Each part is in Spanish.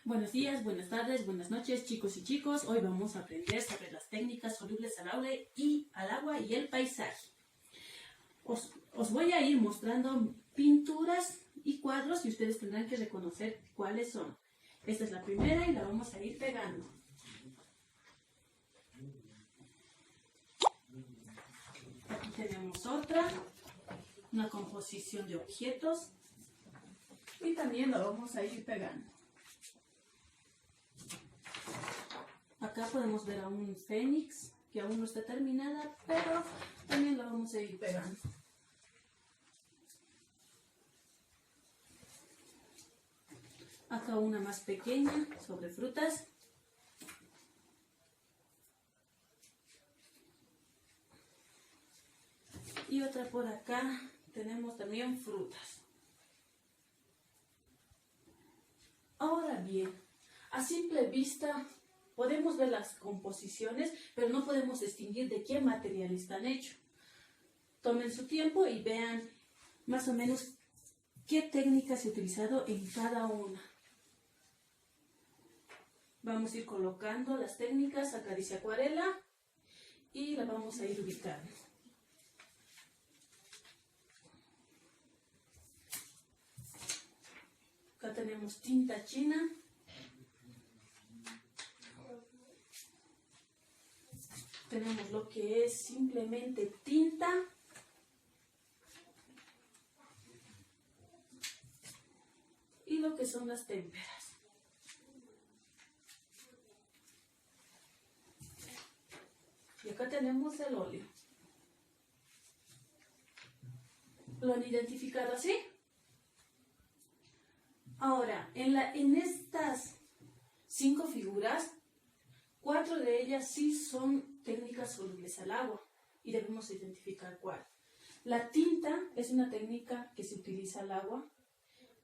Buenos días, buenas tardes, buenas noches, chicos y chicos. Hoy vamos a aprender sobre las técnicas solubles al agua y el paisaje. Os voy a ir mostrando pinturas y cuadros y ustedes tendrán que reconocer cuáles son. Esta es la primera y la vamos a ir pegando. Aquí tenemos otra, una composición de objetos y también la vamos a ir pegando. Acá podemos ver a un fénix que aún no está terminada, pero también la vamos a ir pegando. Acá una más pequeña sobre frutas. Y otra por acá tenemos también frutas. Ahora bien, a simple vista podemos ver las composiciones, pero no podemos distinguir de qué material están hechos. Tomen su tiempo y vean más o menos qué técnica se ha utilizado en cada una. Vamos a ir colocando las técnicas. Acá dice acuarela y la vamos a ir ubicando. Acá tenemos tinta china. Tenemos lo que es simplemente tinta. Y lo que son las témperas. Y acá tenemos el óleo. ¿Lo han identificado así? Ahora, en estas 5 figuras, 4 de ellas sí son técnicas solubles al agua y debemos identificar cuál. La tinta es una técnica que se utiliza al agua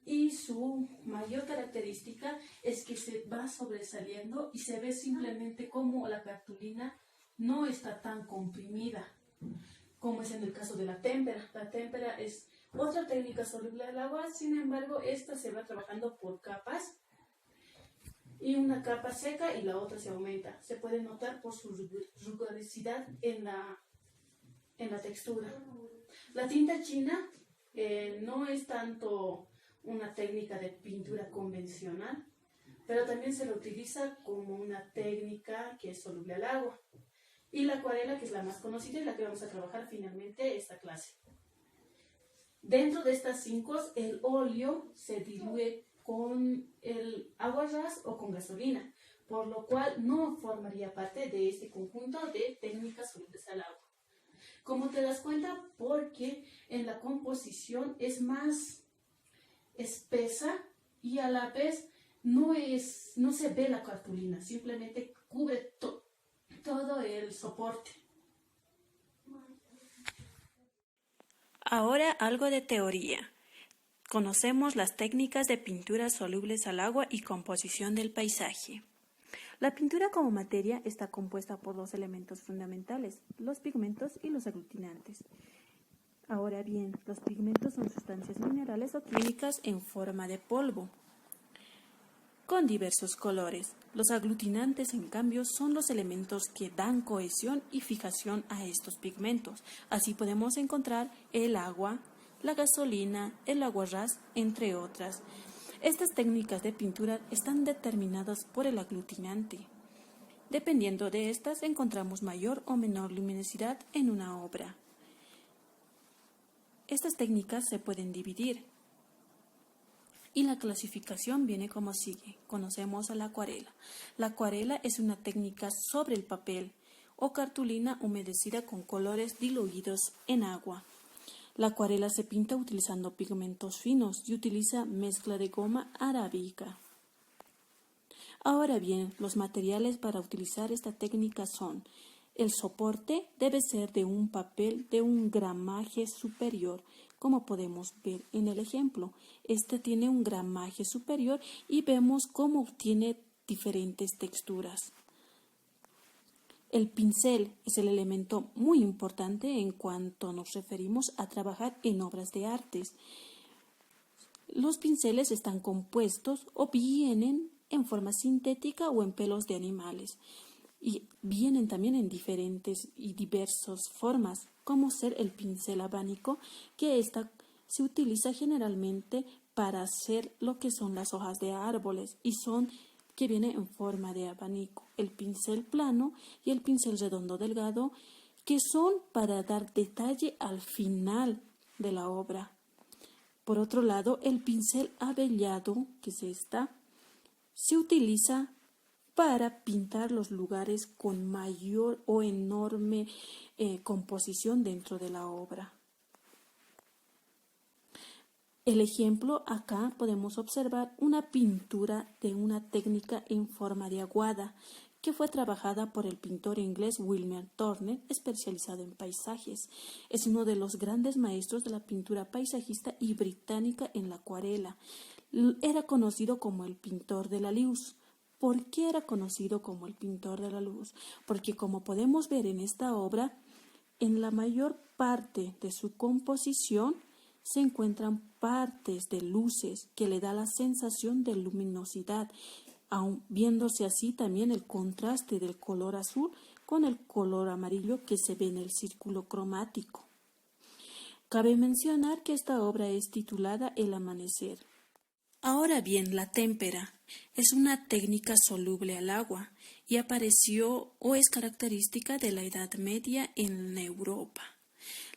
y su mayor característica es que se va sobresaliendo y se ve simplemente como la cartulina no está tan comprimida, como es en el caso de la témpera. La témpera es otra técnica soluble al agua, sin embargo, esta se va trabajando por capas y una capa seca y la otra se aumenta. Se puede notar por su rugosidad en la textura. La tinta china no es tanto una técnica de pintura convencional, pero también se la utiliza como una técnica que es soluble al agua. Y la acuarela, que es la más conocida y la que vamos a trabajar finalmente esta clase. Dentro de estas 5, el óleo se diluye con el aguarrás o con gasolina, por lo cual no formaría parte de este conjunto de técnicas solubles al agua. ¿Cómo te das cuenta? Porque en la composición es más espesa y a la vez no se ve la cartulina, simplemente cubre todo el soporte. Ahora algo de teoría. Conocemos las técnicas de pintura solubles al agua y composición del paisaje. La pintura como materia está compuesta por 2 elementos fundamentales, los pigmentos y los aglutinantes. Ahora bien, los pigmentos son sustancias minerales o químicas en forma de polvo, con diversos colores. Los aglutinantes, en cambio, son los elementos que dan cohesión y fijación a estos pigmentos. Así podemos encontrar el agua, la gasolina, el aguarrás, entre otras. Estas técnicas de pintura están determinadas por el aglutinante. Dependiendo de estas, encontramos mayor o menor luminosidad en una obra. Estas técnicas se pueden dividir y la clasificación viene como sigue. Conocemos a la acuarela. La acuarela es una técnica sobre el papel o cartulina humedecida con colores diluidos en agua. La acuarela se pinta utilizando pigmentos finos y utiliza mezcla de goma arábica. Ahora bien, los materiales para utilizar esta técnica son: el soporte debe ser de un papel de un gramaje superior, como podemos ver en el ejemplo. Este tiene un gramaje superior y vemos cómo tiene diferentes texturas. El pincel es el elemento muy importante en cuanto nos referimos a trabajar en obras de artes. Los pinceles están compuestos o vienen en forma sintética o en pelos de animales. Y vienen también en diferentes y diversas formas, como ser el pincel abanico, que se utiliza generalmente para hacer lo que son las hojas de árboles y que viene en forma de abanico. El pincel plano y el pincel redondo delgado, que son para dar detalle al final de la obra. Por otro lado, el pincel abellado, que es se utiliza para pintar los lugares con mayor o enorme composición dentro de la obra. El ejemplo, acá podemos observar una pintura de una técnica en forma de aguada que fue trabajada por el pintor inglés William Turner, especializado en paisajes. Es uno de los grandes maestros de la pintura paisajista y británica en la acuarela. Era conocido como el pintor de la luz. ¿Por qué era conocido como el pintor de la luz? Porque, como podemos ver en esta obra, en la mayor parte de su composición se encuentran partes de luces que le da la sensación de luminosidad, aun viéndose así también el contraste del color azul con el color amarillo que se ve en el círculo cromático. Cabe mencionar que esta obra es titulada El Amanecer. Ahora bien, la témpera es una técnica soluble al agua y apareció o es característica de la Edad Media en Europa.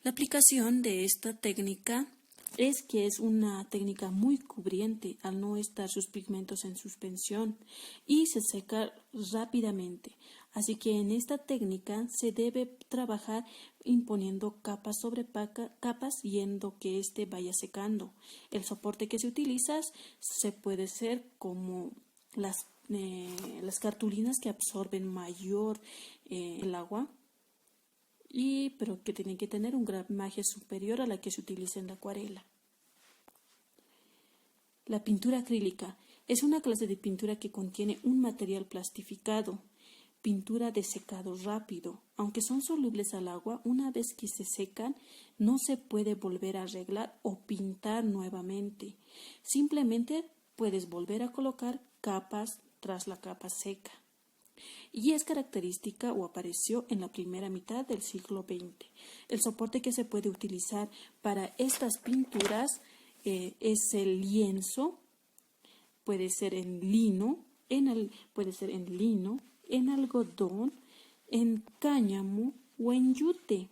La aplicación de esta técnica es que es una técnica muy cubriente al no estar sus pigmentos en suspensión y se seca rápidamente. Así que en esta técnica se debe trabajar imponiendo capas sobre capas, yendo que éste vaya secando. El soporte que se utiliza se puede ser como las cartulinas que absorben mayor el agua, pero que tienen que tener un gramaje superior a la que se utiliza en la acuarela. La pintura acrílica es una clase de pintura que contiene un material plastificado, pintura de secado rápido. Aunque son solubles al agua, una vez que se secan, no se puede volver a arreglar o pintar nuevamente. Simplemente puedes volver a colocar capas tras la capa seca. Y es característica o apareció en la primera mitad del siglo XX. El soporte que se puede utilizar para estas pinturas es el lienzo, puede ser en lino, en algodón, en cáñamo o en yute,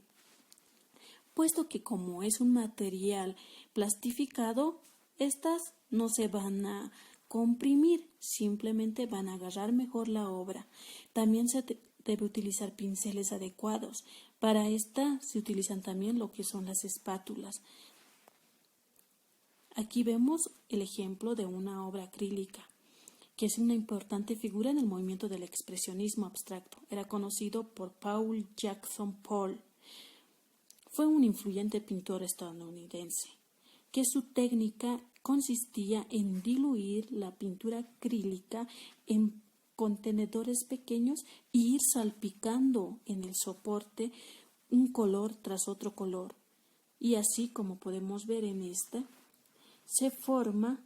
puesto que como es un material plastificado, estas no se van a comprimir, simplemente van a agarrar mejor la obra. También se debe utilizar pinceles adecuados. Para esta se utilizan también lo que son las espátulas. Aquí vemos el ejemplo de una obra acrílica, que es una importante figura en el movimiento del expresionismo abstracto. Era conocido por Paul Jackson Paul. Fue un influyente pintor estadounidense, que su técnica consistía en diluir la pintura acrílica en contenedores pequeños y ir salpicando en el soporte un color tras otro color. Y así, como podemos ver en esta, se forman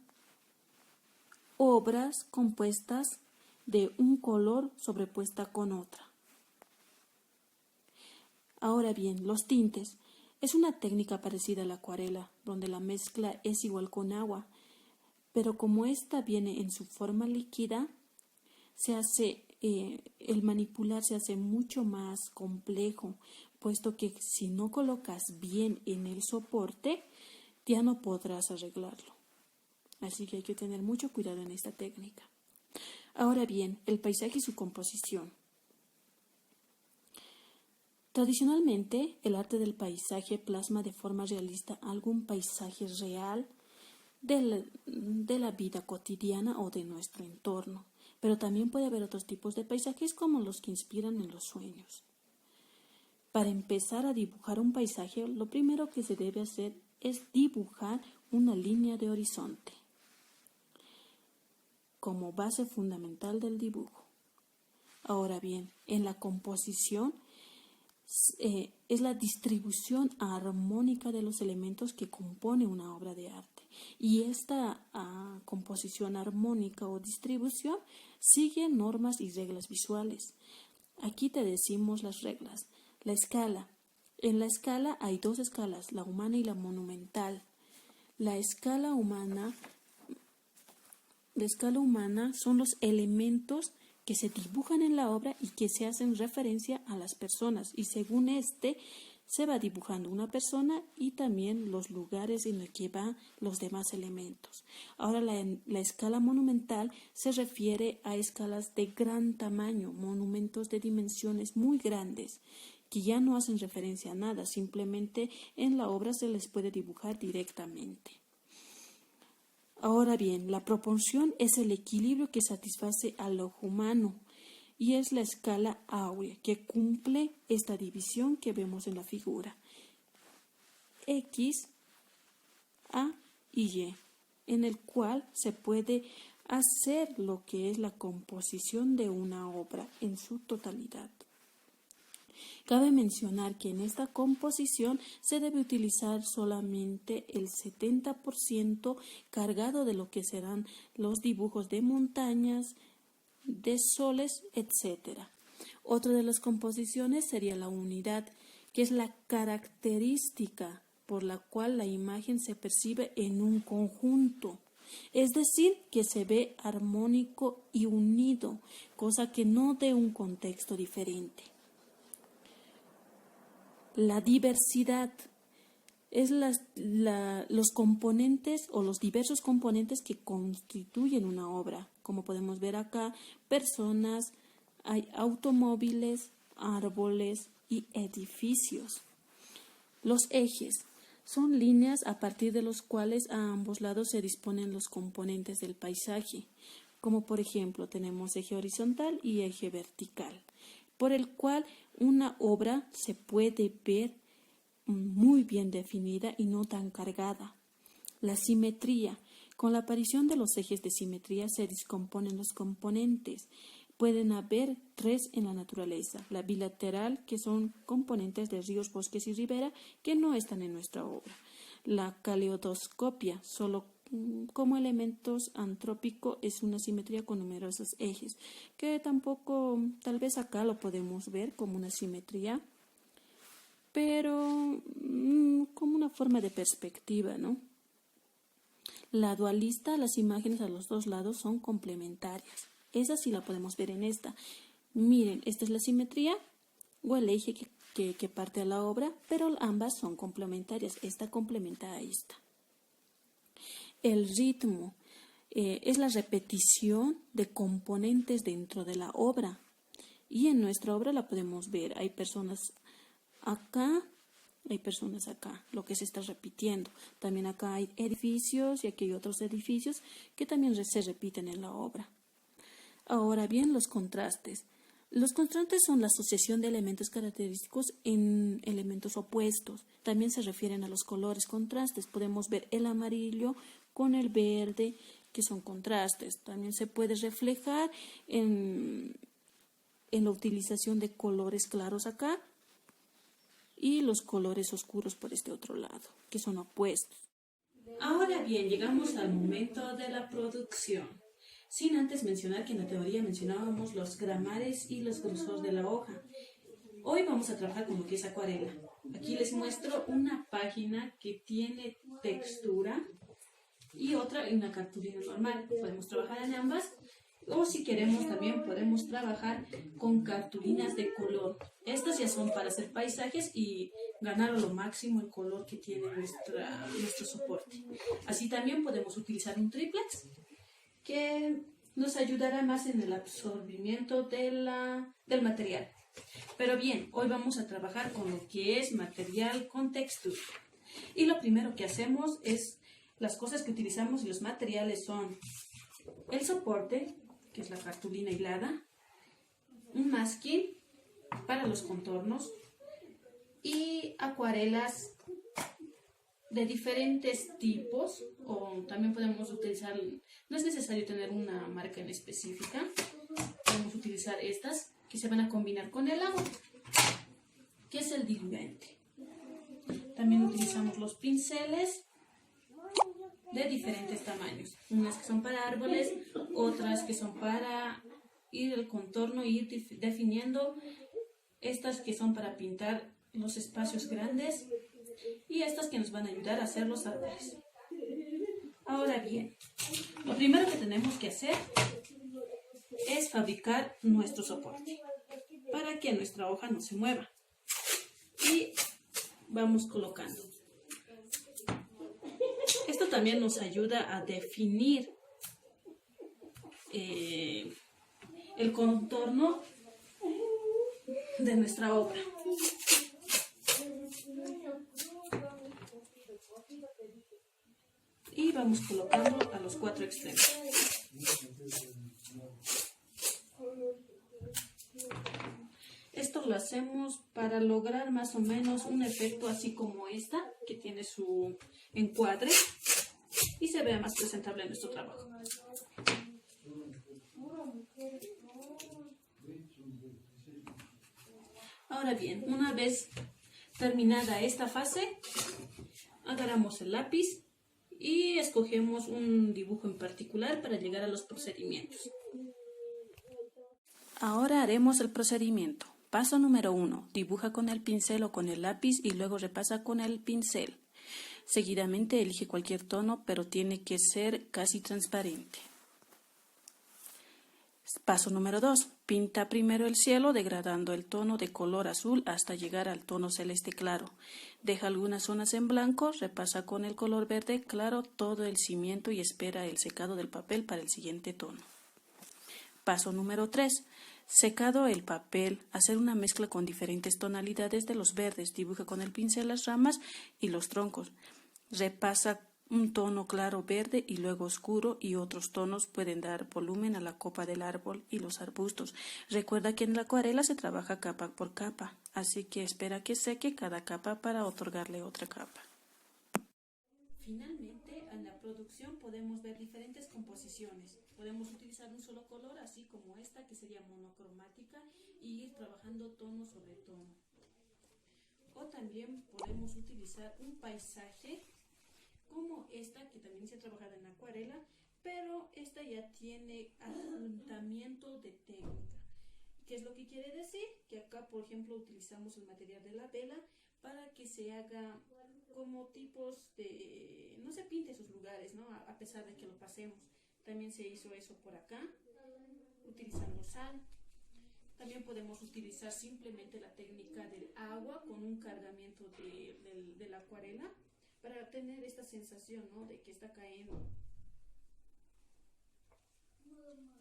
obras compuestas de un color sobrepuesta con otra. Ahora bien, los tintes. Es una técnica parecida a la acuarela, donde la mezcla es igual con agua, pero como ésta viene en su forma líquida, el manipular se hace mucho más complejo, puesto que si no colocas bien en el soporte, ya no podrás arreglarlo. Así que hay que tener mucho cuidado en esta técnica. Ahora bien, el paisaje y su composición. Tradicionalmente, el arte del paisaje plasma de forma realista algún paisaje real de la vida cotidiana o de nuestro entorno, pero también puede haber otros tipos de paisajes como los que inspiran en los sueños. Para empezar a dibujar un paisaje, lo primero que se debe hacer es dibujar una línea de horizonte como base fundamental del dibujo. Ahora bien, en la composición es la distribución armónica de los elementos que compone una obra de arte. Y esta composición armónica o distribución sigue normas y reglas visuales. Aquí te decimos las reglas. La escala. En la escala hay dos escalas, la humana y la monumental. La escala humana son los elementos que se dibujan en la obra y que se hacen referencia a las personas. Y según se va dibujando una persona y también los lugares en los que van los demás elementos. Ahora la escala monumental se refiere a escalas de gran tamaño, monumentos de dimensiones muy grandes, que ya no hacen referencia a nada, simplemente en la obra se les puede dibujar directamente. Ahora bien, la proporción es el equilibrio que satisface al ojo humano y es la escala áurea que cumple esta división que vemos en la figura. X, A y Y, en el cual se puede hacer lo que es la composición de una obra en su totalidad. Cabe mencionar que en esta composición se debe utilizar solamente el 70% cargado de lo que serán los dibujos de montañas, de soles, etc. Otra de las composiciones sería la unidad, que es la característica por la cual la imagen se percibe en un conjunto. Es decir, que se ve armónico y unido, cosa que no de un contexto diferente. La diversidad es los componentes o los diversos componentes que constituyen una obra. Como podemos ver acá, personas, hay automóviles, árboles y edificios. Los ejes son líneas a partir de los cuales a ambos lados se disponen los componentes del paisaje, como por ejemplo tenemos eje horizontal y eje vertical, por el cual una obra se puede ver muy bien definida y no tan cargada. La simetría. Con la aparición de los ejes de simetría se descomponen los componentes. Pueden haber 3 en la naturaleza. La bilateral, que son componentes de ríos, bosques y ribera, que no están en nuestra obra. La caleidoscopia, solo como elementos antrópico, es una simetría con numerosos ejes, que tampoco, tal vez acá lo podemos ver como una simetría, pero como una forma de perspectiva, ¿no? La dualista, las imágenes a los dos lados son complementarias. Esa sí la podemos ver en esta. Miren, esta es la simetría o el eje que parte a la obra, pero ambas son complementarias. Esta complementa a esta. El ritmo es la repetición de componentes dentro de la obra. Y en nuestra obra la podemos ver. Hay personas acá, hay personas acá, lo que se está repitiendo. También acá hay edificios y aquí hay otros edificios que también se repiten en la obra. Ahora bien, los contrastes. Los contrastes son la asociación de elementos característicos en elementos opuestos. También se refieren a los colores contrastes. Podemos ver el amarillo con el verde, que son contrastes. También se puede reflejar en la utilización de colores claros acá y los colores oscuros por este otro lado, que son opuestos. Ahora bien, llegamos al momento de la producción. Sin antes mencionar que en la teoría mencionábamos los gramares y los grosores de la hoja. Hoy vamos a trabajar con lo que es acuarela. Aquí les muestro una página que tiene textura y otra en una cartulina normal. Podemos trabajar en ambas o si queremos también podemos trabajar con cartulinas de color. Estas ya son para hacer paisajes y ganar a lo máximo el color que tiene nuestro soporte. Así también podemos utilizar un triplex que nos ayudará más en el absorbimiento del material. Pero bien, hoy vamos a trabajar con lo que es material con textura. Y lo primero que hacemos es, las cosas que utilizamos y los materiales son el soporte, que es la cartulina hilada, un masking para los contornos y acuarelas de diferentes tipos, o también podemos utilizar, no es necesario tener una marca en específica, podemos utilizar estas que se van a combinar con el agua. que es el diluente. También utilizamos los pinceles de diferentes tamaños. Unas que son para árboles, otras que son para ir el contorno y ir definiendo. Estas que son para pintar los espacios grandes y estas que nos van a ayudar a hacer los árboles. Ahora bien, lo primero que tenemos que hacer es fabricar nuestro soporte para que nuestra hoja no se mueva. Y vamos colocando. Esto también nos ayuda a definir el contorno de nuestra obra. Y vamos colocando a los 4 extremos. Esto lo hacemos para lograr más o menos un efecto así como esta, que tiene su encuadre y se vea más presentable en nuestro trabajo. Ahora bien, una vez terminada esta fase, agarramos el lápiz y escogemos un dibujo en particular para llegar a los procedimientos. Ahora haremos el procedimiento. Paso número 1. Dibuja con el pincel o con el lápiz y luego repasa con el pincel. Seguidamente elige cualquier tono, pero tiene que ser casi transparente. Paso número 2. Pinta primero el cielo degradando el tono de color azul hasta llegar al tono celeste claro. Deja algunas zonas en blanco, repasa con el color verde claro todo el cimiento y espera el secado del papel para el siguiente tono. Paso número 3. Secado el papel, hacer una mezcla con diferentes tonalidades de los verdes. Dibuja con el pincel las ramas y los troncos. Repasa un tono claro verde y luego oscuro y otros tonos pueden dar volumen a la copa del árbol y los arbustos. Recuerda que en la acuarela se trabaja capa por capa, así que espera que seque cada capa para otorgarle otra capa. Finalmente, en la producción podemos ver diferentes composiciones. Podemos utilizar un solo color, así como esta que sería monocromática, y ir trabajando tono sobre tono. O también podemos utilizar un paisaje como esta, que también se ha trabajado en acuarela, pero esta ya tiene adjuntamiento de técnica. ¿Qué es lo que quiere decir? Que acá, por ejemplo, utilizamos el material de la vela para que se haga como tipos de... no se pinte esos lugares, ¿no? A pesar de que lo pasemos. También se hizo eso por acá, utilizando sal. También podemos utilizar simplemente la técnica del agua con un cargamiento de la acuarela para tener esta sensación, ¿no?, de que está cayendo.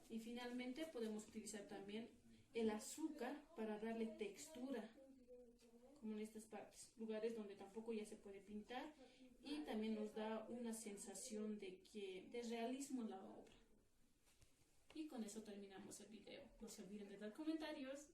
Y finalmente podemos utilizar también el azúcar para darle textura, como en estas partes, lugares donde tampoco ya se puede pintar, y también nos da una sensación de realismo en la obra. Y con eso terminamos el video. No se olviden de dar comentarios.